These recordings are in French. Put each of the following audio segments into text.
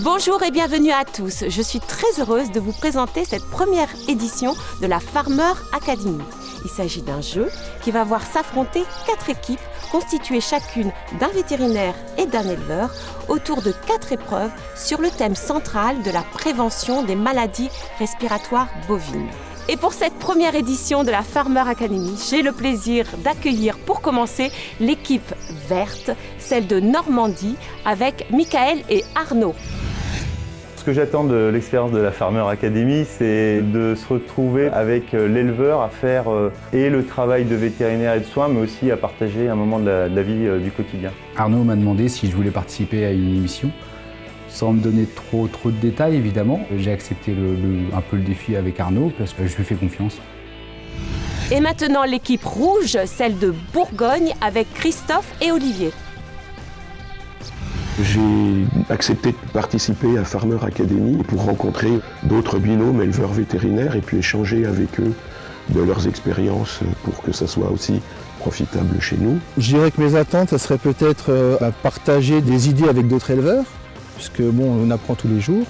Bonjour et bienvenue à tous. Je suis très heureuse de vous présenter cette première édition de la Farmer Academy. Il s'agit d'un jeu qui va voir s'affronter 4 équipes constituées chacune d'un vétérinaire et d'un éleveur autour de 4 épreuves sur le thème central de la prévention des maladies respiratoires bovines. Et pour cette première édition de la Farmer Academy, j'ai le plaisir d'accueillir pour commencer l'équipe verte, celle de Normandie, avec Michael et Arnaud. Ce que j'attends de l'expérience de la Farmer Academy, c'est de se retrouver avec l'éleveur à faire et le travail de vétérinaire et de soins, mais aussi à partager un moment de la vie du quotidien. Arnaud m'a demandé si je voulais participer à une émission, sans me donner trop de détails évidemment. J'ai accepté un peu le défi avec Arnaud parce que je lui fais confiance. Et maintenant l'équipe rouge, celle de Bourgogne, avec Christophe et Olivier. J'ai accepté de participer à Farmer Academy pour rencontrer d'autres binômes éleveurs vétérinaires et puis échanger avec eux de leurs expériences pour que ça soit aussi profitable chez nous. Je dirais que mes attentes, ça serait peut-être partager des idées avec d'autres éleveurs, puisque bon, on apprend tous les jours.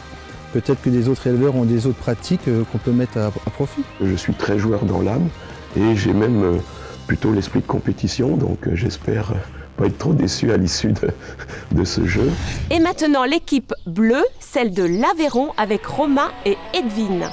Peut-être que des autres éleveurs ont des autres pratiques qu'on peut mettre à profit. Je suis très joueur dans l'âme et j'ai même plutôt l'esprit de compétition, donc j'espère pas être trop déçu à l'issue de ce jeu. Et maintenant l'équipe bleue, celle de l'Aveyron, avec Romain et Edwin.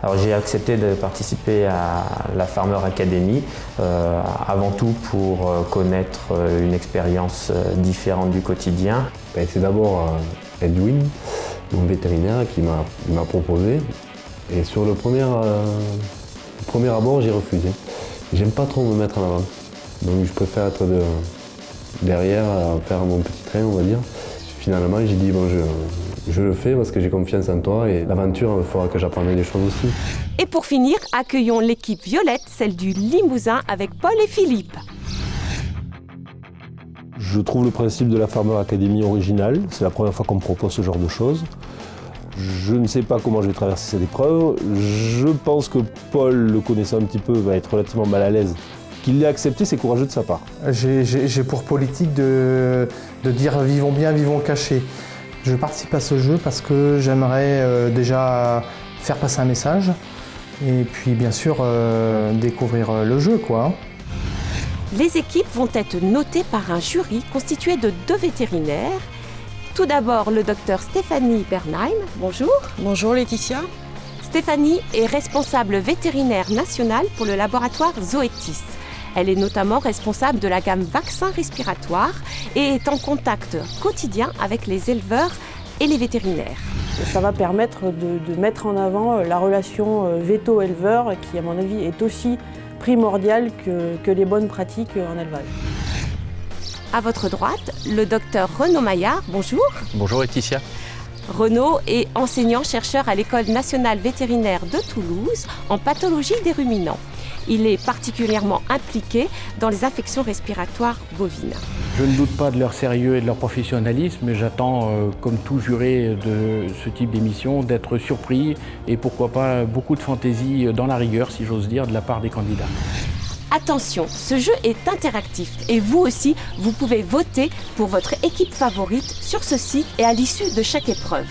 Alors j'ai accepté de participer à la Farmer Academy, avant tout pour connaître une expérience différente du quotidien. C'est d'abord Edwin, mon vétérinaire, qui m'a proposé. Et sur le premier abord, j'ai refusé. J'aime pas trop me mettre en avant. Donc je préfère être derrière, faire mon petit train, on va dire. Finalement, j'ai dit bon, je le fais parce que j'ai confiance en toi et l'aventure fera que j'apprendrai des choses aussi. Et pour finir, accueillons l'équipe violette, celle du Limousin, avec Paul et Philippe. Je trouve le principe de la Farmer Academy original. C'est la première fois qu'on me propose ce genre de choses. Je ne sais pas comment je vais traverser cette épreuve. Je pense que Paul, le connaissant un petit peu, va être relativement mal à l'aise. Qu'il l'ait accepté, c'est courageux de sa part. J'ai pour politique de dire vivons bien, vivons cachés. Je participe à ce jeu parce que j'aimerais déjà faire passer un message et puis bien sûr découvrir le jeu, quoi. Les équipes vont être notées par un jury constitué de 2 vétérinaires. Tout d'abord, le docteur Stéphanie Bernheim. Bonjour. Bonjour Laetitia. Stéphanie est responsable vétérinaire nationale pour le laboratoire Zoetis. Elle est notamment responsable de la gamme vaccins respiratoires et est en contact quotidien avec les éleveurs et les vétérinaires. Ça va permettre de mettre en avant la relation véto-éleveur qui, à mon avis, est aussi primordiale que les bonnes pratiques en élevage. À votre droite, le docteur Renaud Maillard. Bonjour. Bonjour Laetitia. Renaud est enseignant-chercheur à l'École nationale vétérinaire de Toulouse en pathologie des ruminants. Il est particulièrement impliqué dans les infections respiratoires bovines. Je ne doute pas de leur sérieux et de leur professionnalisme, mais j'attends, comme tout juré de ce type d'émission, d'être surpris et pourquoi pas beaucoup de fantaisie dans la rigueur, si j'ose dire, de la part des candidats. Attention, ce jeu est interactif et vous aussi, vous pouvez voter pour votre équipe favorite sur ce site et à l'issue de chaque épreuve.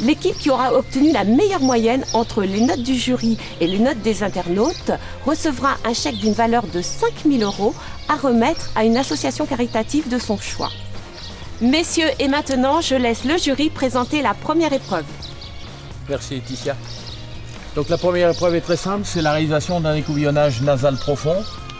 L'équipe qui aura obtenu la meilleure moyenne entre les notes du jury et les notes des internautes recevra un chèque d'une valeur de 5 000 € à remettre à une association caritative de son choix. Messieurs, et maintenant, je laisse le jury présenter la première épreuve. Merci Laetitia. Donc la première épreuve est très simple, c'est la réalisation d'un écouvillonnage nasal profond.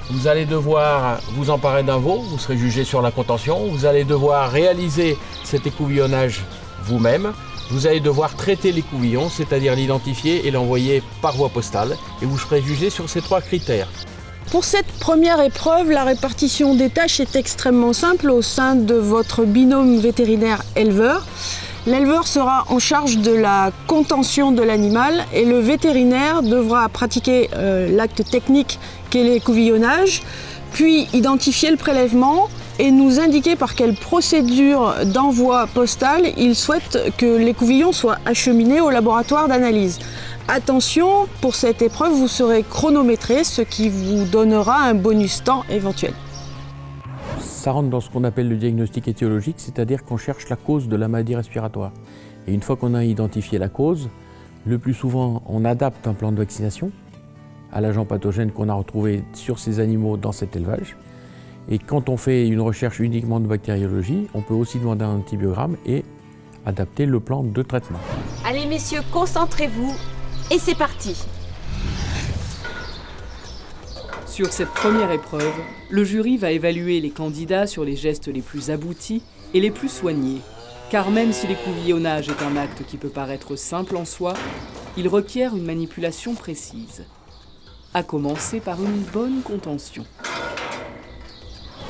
Vous allez devoir vous emparer d'un veau, vous serez jugé sur la contention. Vous allez devoir réaliser cet écouvillonnage vous-même. Vous allez devoir traiter l'écouvillon, c'est-à-dire l'identifier et l'envoyer par voie postale. Et vous serez jugé sur ces 3 critères. Pour cette première épreuve, la répartition des tâches est extrêmement simple au sein de votre binôme vétérinaire éleveur. L'éleveur sera en charge de la contention de l'animal et le vétérinaire devra pratiquer l'acte technique qu'est l'écouvillonnage, puis identifier le prélèvement et nous indiquer par quelle procédure d'envoi postal il souhaite que l'écouvillon soit acheminé au laboratoire d'analyse. Attention, pour cette épreuve, vous serez chronométré, ce qui vous donnera un bonus temps éventuel. Ça rentre dans ce qu'on appelle le diagnostic étiologique, c'est-à-dire qu'on cherche la cause de la maladie respiratoire. Et une fois qu'on a identifié la cause, le plus souvent, on adapte un plan de vaccination à l'agent pathogène qu'on a retrouvé sur ces animaux dans cet élevage. Et quand on fait une recherche uniquement de bactériologie, on peut aussi demander un antibiogramme et adapter le plan de traitement. Allez messieurs, concentrez-vous et c'est parti. Sur cette première épreuve, le jury va évaluer les candidats sur les gestes les plus aboutis et les plus soignés. Car même si l'écouvillonnage est un acte qui peut paraître simple en soi, il requiert une manipulation précise. À commencer par une bonne contention.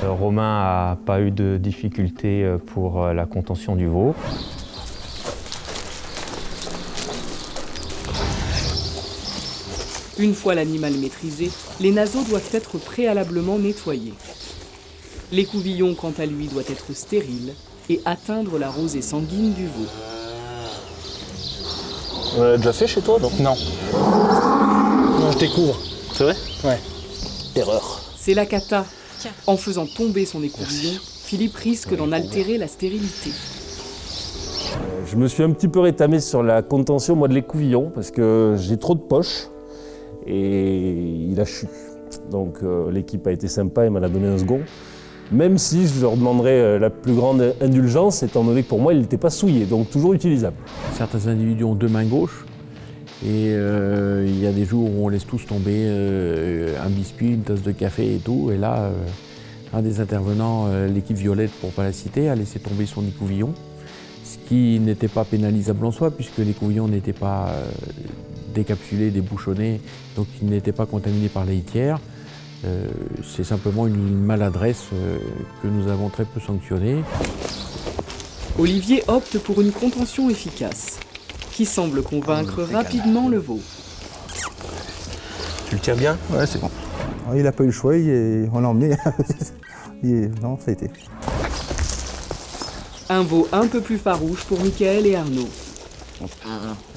Romain n'a pas eu de difficulté pour la contention du veau. Une fois l'animal maîtrisé, les naseaux doivent être préalablement nettoyés. L'écouvillon, quant à lui, doit être stérile et atteindre la rosée sanguine du veau. On l'a déjà fait chez toi, non? Non. Non, je découvre. C'est vrai? Ouais. Erreur. C'est la cata. En faisant tomber son écouvillon, Philippe risque d'en altérer la stérilité. Je me suis un petit peu rétamé sur la contention moi, de l'écouvillon parce que j'ai trop de poches et il a chu. Donc l'équipe a été sympa et m'en a donné un second. Même si je leur demanderais la plus grande indulgence, étant donné que pour moi il n'était pas souillé, donc toujours utilisable. Certains individus ont deux mains gauches et il y a des jours où on laisse tous tomber un biscuit, une tasse de café et tout. Et là, un des intervenants, l'équipe violette pour ne pas la citer, a laissé tomber son écouvillon, ce qui n'était pas pénalisable en soi puisque l'écouvillon n'était pas décapsulé, débouchonné, donc il n'était pas contaminé par la litière. C'est simplement une maladresse que nous avons très peu sanctionnée. Olivier opte pour une contention efficace, qui semble convaincre rapidement le veau. Tu le tiens bien? Ouais, c'est bon. Alors, il n'a pas eu le choix, on l'a emmené. Non, ça a été. Un veau un peu plus farouche pour Michael et Arnaud.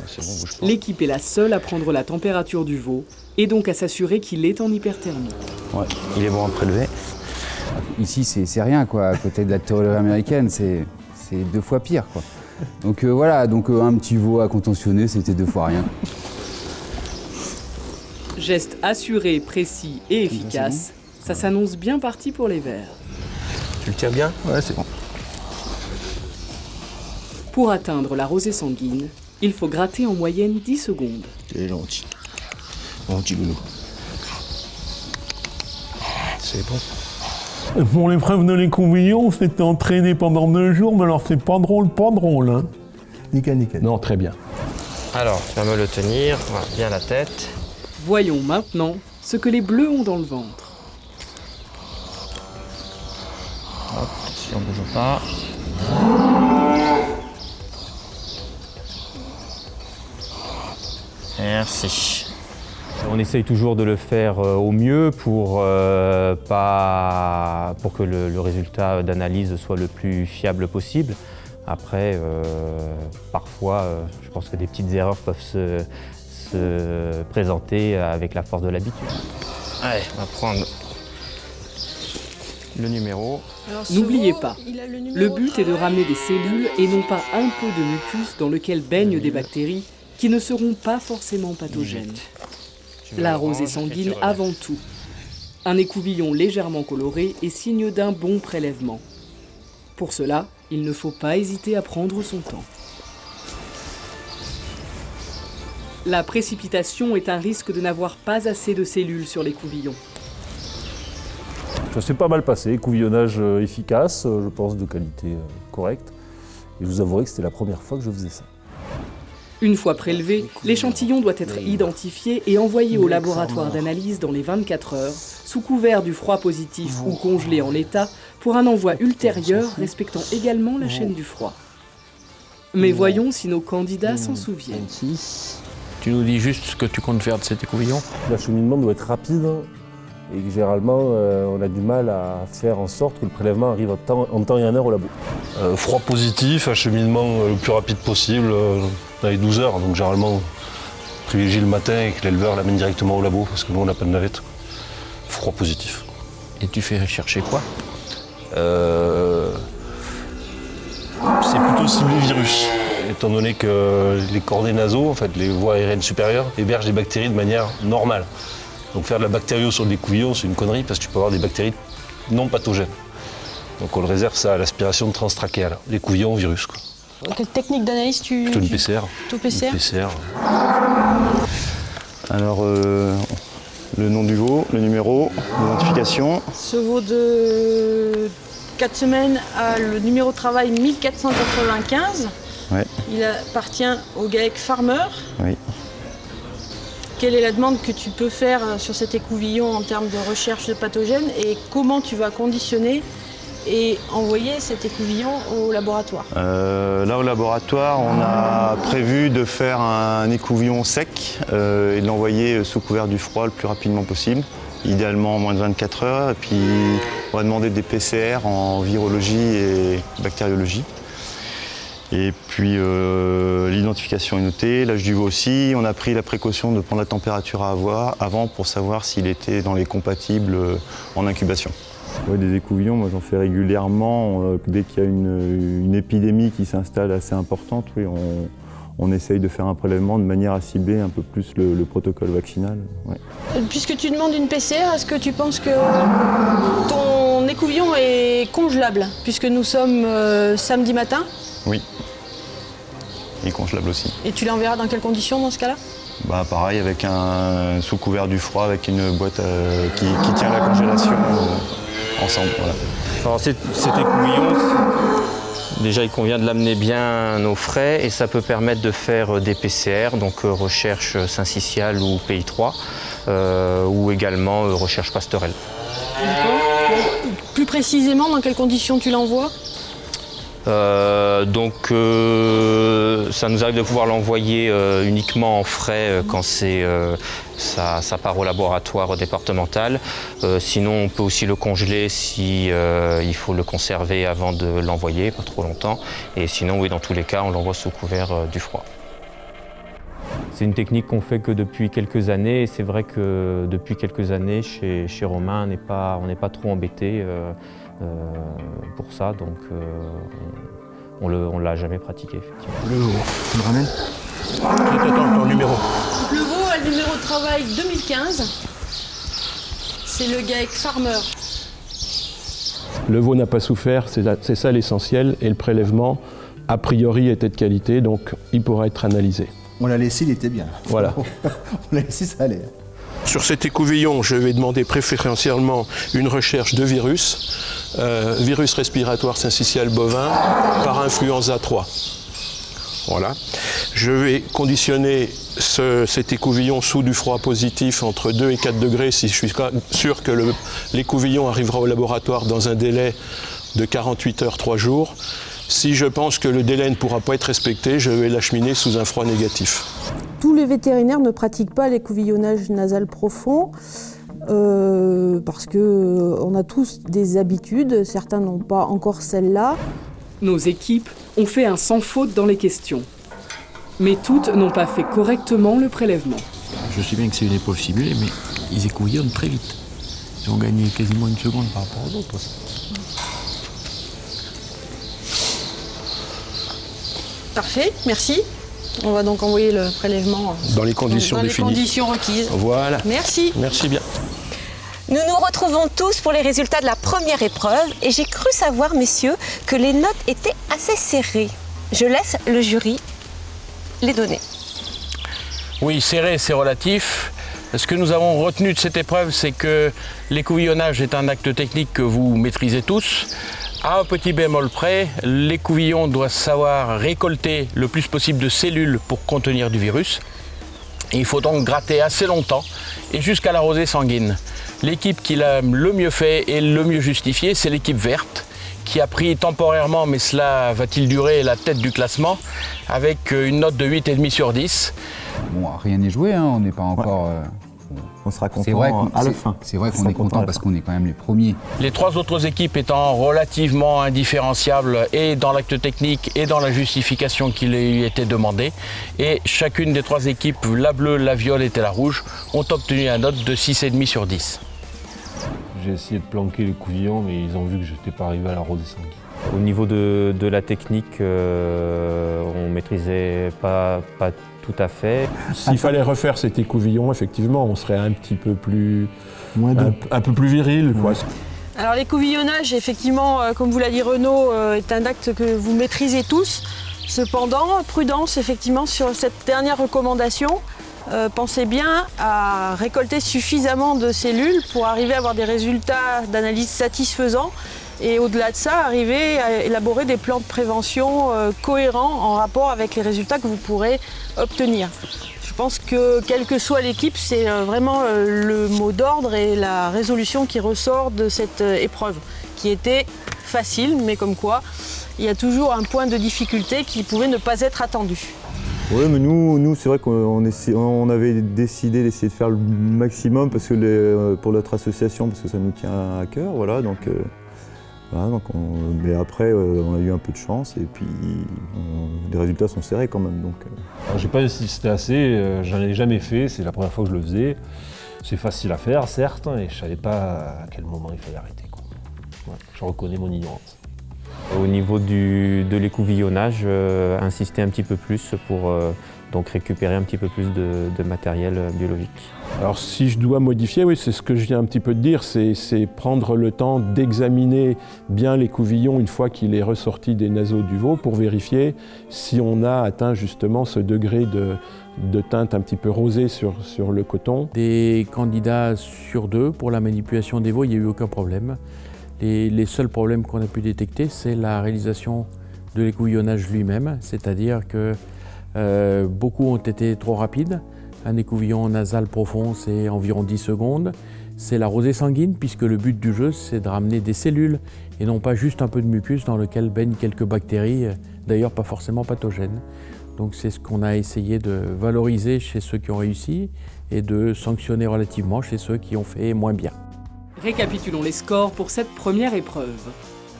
C'est bon, bouge pas. L'équipe est la seule à prendre la température du veau et donc à s'assurer qu'il est en hyperthermie. Ouais, il est bon à prélever. Ici, c'est rien, quoi. À côté de la théorie américaine, c'est 2 fois pire, quoi. Donc voilà, donc un petit veau à contentionner, c'était 2 fois rien. Geste assuré, précis et efficace, ça s'annonce bien parti pour les Verts. Tu le tiens bien? Ouais, c'est bon. Pour atteindre la rosée sanguine, il faut gratter en moyenne 10 secondes. Tu es gentil. Gentil loulou. C'est bon. Pour l'épreuve de l'écouvillon, on s'était entraîné pendant 2 jours, mais alors c'est pas drôle, hein. Nickel, nickel. Non, très bien. Alors, tu vas me le tenir, voilà, bien la tête. Voyons maintenant ce que les bleus ont dans le ventre. Hop, si on ne bouge pas. Merci. On essaye toujours de le faire au mieux pour que le résultat d'analyse soit le plus fiable possible. Après, parfois, je pense que des petites erreurs peuvent se présenter avec la force de l'habitude. Allez, on va prendre le numéro. N'oubliez pas, le but est de ramener des cellules et non pas un peu de mucus dans lequel baignent des bactéries qui ne seront pas forcément pathogènes. La rosée sanguine avant tout. Un écouvillon légèrement coloré est signe d'un bon prélèvement. Pour cela, il ne faut pas hésiter à prendre son temps. La précipitation est un risque de n'avoir pas assez de cellules sur l'écouvillon. Ça s'est pas mal passé, écouvillonnage efficace, je pense de qualité correcte. Et je vous avouerai que c'était la première fois que je faisais ça. Une fois prélevé, l'échantillon doit être identifié et envoyé au laboratoire d'analyse dans les 24 heures, sous couvert du froid positif ou congelé en l'état, pour un envoi ultérieur respectant également la chaîne du froid. Mais voyons si nos candidats s'en souviennent. Tu nous dis juste ce que tu comptes faire de cet écouvillon? L'acheminement doit être rapide et généralement on a du mal à faire en sorte que le prélèvement arrive en temps et en heure au labo. Froid positif, acheminement le plus rapide possible, dans les 12 heures, donc généralement privilégie le matin et que l'éleveur l'amène directement au labo, parce que nous, on n'a pas de navette. Froid positif. Et tu fais chercher quoi? C'est plutôt ciblé virus, étant donné que les cordées nasaux, en fait, les voies aériennes supérieures, hébergent des bactéries de manière normale. Donc faire de la bactério sur des couvillons, c'est une connerie, parce que tu peux avoir des bactéries non pathogènes. Donc on le réserve ça à l'aspiration transtrachéale, les couvillons virus, quoi. Quelle technique d'analyse tu... Plutôt une PCR. Plutôt PCR. Une PCR. Alors, le nom du veau, le numéro, l'identification. Ce veau de 4 semaines a le numéro de travail 1495. Ouais. Il appartient au GAEC Farmer. Oui. Quelle est la demande que tu peux faire sur cet écouvillon en termes de recherche de pathogènes et comment tu vas conditionner et envoyer cet écouvillon au laboratoire? Là, au laboratoire, on a prévu de faire un écouvillon sec et de l'envoyer sous couvert du froid le plus rapidement possible, idéalement en moins de 24 heures. Et puis, on va demander des PCR en virologie et bactériologie. Et puis, l'identification est notée, l'âge du veau aussi. On a pris la précaution de prendre la température à avoir avant pour savoir s'il était dans les compatibles en incubation. Ouais, des écouvillons, moi j'en fais régulièrement. Dès qu'il y a une épidémie qui s'installe assez importante, oui, on essaye de faire un prélèvement de manière à cibler un peu plus le protocole vaccinal. Ouais. Puisque tu demandes une PCR, est-ce que tu penses que ton écouvillon est congelable? Puisque nous sommes samedi matin. Oui. Et congelable aussi. Et tu l'enverras dans quelles conditions dans ce cas-là? Bah, pareil, avec un sous couvert du froid, avec une boîte qui tient la congélation ensemble. Voilà. Alors cet écouvillon, déjà il convient de l'amener bien au frais et ça peut permettre de faire des PCR, donc recherche syncytiale ou PI3, ou également recherche pastorelle. D'accord. Plus précisément, dans quelles conditions tu l'envoies? Ça nous arrive de pouvoir l'envoyer uniquement en frais quand ça part au laboratoire départemental. Sinon, on peut aussi le congeler si il faut le conserver avant de l'envoyer, pas trop longtemps. Et sinon, oui, dans tous les cas, on l'envoie sous couvert du froid. C'est une technique qu'on fait que depuis quelques années. Et c'est vrai que depuis quelques années, chez Romain, on n'est pas trop embêté pour ça, donc on ne l'a jamais pratiqué, effectivement. Le veau, tu le ramènes? Attends, ton numéro. Le veau a le numéro de travail 2015. C'est le GAEC Farmer. Le veau n'a pas souffert, c'est ça l'essentiel, et le prélèvement, a priori, était de qualité, donc il pourra être analysé. On l'a laissé, il était bien. Voilà. On l'a laissé, ça allait. Sur cet écouvillon, je vais demander préférentiellement une recherche de virus, virus respiratoire syncytial bovin par influenza 3. Voilà. Je vais conditionner cet écouvillon sous du froid positif entre 2 et 4 degrés si je suis sûr que l'écouvillon arrivera au laboratoire dans un délai de 48 heures, 3 jours. Si je pense que le délai ne pourra pas être respecté, je vais l'acheminer sous un froid négatif. Tous les vétérinaires ne pratiquent pas l'écouvillonnage nasal profond parce qu'on a tous des habitudes, certains n'ont pas encore celle-là. Nos équipes ont fait un sans faute dans les questions. Mais toutes n'ont pas fait correctement le prélèvement. Je sais bien que c'est une épreuve simulée, mais ils écouvillonnent très vite. Ils ont gagné quasiment une seconde par rapport aux autres. Parfait, merci. On va donc envoyer le prélèvement dans les conditions dans les définies. Conditions requises. Voilà. Merci. Merci bien. Nous nous retrouvons tous pour les résultats de la première épreuve et j'ai cru savoir, messieurs, que les notes étaient assez serrées. Je laisse le jury les donner. Oui, serré, c'est relatif. Ce que nous avons retenu de cette épreuve, c'est que l'écouvillonnage est un acte technique que vous maîtrisez tous. À un petit bémol près, l'écouvillon doit savoir récolter le plus possible de cellules pour contenir du virus. Et il faut donc gratter assez longtemps et jusqu'à la rosée sanguine. L'équipe qui l'a le mieux fait et le mieux justifié, c'est l'équipe verte, qui a pris temporairement, mais cela va-t-il durer, la tête du classement, avec une note de 8,5 sur 10. Bon, rien n'est joué, hein, on n'est pas encore on sera content à la fin. C'est vrai qu'on est content parce qu'on est quand même les premiers. Les 3 autres équipes étant relativement indifférenciables et dans l'acte technique et dans la justification qui lui était demandée. Et chacune des 3 équipes, la bleue, la violette et la rouge, ont obtenu une note de 6,5 sur 10. J'ai essayé de planquer les couvillons, mais ils ont vu que je n'étais pas arrivé à la rosée sanguine. Au niveau de la technique, on ne maîtrisait pas tout à fait. S'il fallait refaire cet écouvillon, effectivement, on serait un petit peu plus... un peu plus viril, quoi. Alors l'écouvillonnage, effectivement, comme vous l'a dit Renaud, est un acte que vous maîtrisez tous. Cependant, prudence, effectivement, sur cette dernière recommandation. Pensez bien à récolter suffisamment de cellules pour arriver à avoir des résultats d'analyse satisfaisants et au-delà de ça, arriver à élaborer des plans de prévention cohérents en rapport avec les résultats que vous pourrez obtenir. Je pense que quelle que soit l'équipe, c'est vraiment le mot d'ordre et la résolution qui ressort de cette épreuve, qui était facile, mais comme quoi, il y a toujours un point de difficulté qui pouvait ne pas être attendu. Oui, mais nous c'est vrai qu'on avait décidé d'essayer de faire le maximum parce que pour notre association, parce que ça nous tient à cœur, voilà. Mais après, on a eu un peu de chance et puis les résultats sont serrés quand même. J'ai pas insisté assez, j'en ai jamais fait, c'est la première fois que je le faisais. C'est facile à faire, certes, et je savais pas à quel moment il fallait arrêter, quoi. Ouais, je reconnais mon ignorance. Au niveau de l'écouvillonnage, insister un petit peu plus pour donc récupérer un petit peu plus de matériel biologique. Alors si je dois modifier, oui, c'est ce que je viens un petit peu de dire, c'est prendre le temps d'examiner bien l'écouvillon une fois qu'il est ressorti des naseaux du veau pour vérifier si on a atteint justement ce degré de teinte un petit peu rosée sur le coton. Des candidats sur 2 pour la manipulation des veaux, il n'y a eu aucun problème. Les seuls problèmes qu'on a pu détecter, c'est la réalisation de l'écouvillonnage lui-même, c'est-à-dire que beaucoup ont été trop rapides. Un écouvillon nasal profond, c'est environ 10 secondes. C'est la rosée sanguine, puisque le but du jeu, c'est de ramener des cellules et non pas juste un peu de mucus dans lequel baignent quelques bactéries, d'ailleurs pas forcément pathogènes. Donc c'est ce qu'on a essayé de valoriser chez ceux qui ont réussi et de sanctionner relativement chez ceux qui ont fait moins bien. Récapitulons les scores pour cette première épreuve.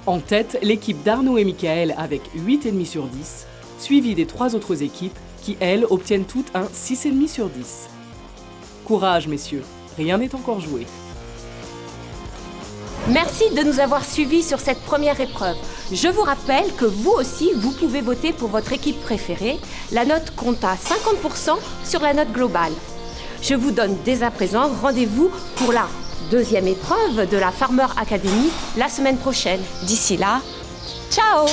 En tête, l'équipe d'Arnaud et Michael avec 8,5 sur 10, suivie des 3 autres équipes qui, elles, obtiennent toutes un 6,5 sur 10. Courage, messieurs, rien n'est encore joué. Merci de nous avoir suivis sur cette première épreuve. Je vous rappelle que vous aussi, vous pouvez voter pour votre équipe préférée. La note compte à 50% sur la note globale. Je vous donne dès à présent rendez-vous pour la 2e épreuve de la Farmer Academy la semaine prochaine. D'ici là, ciao!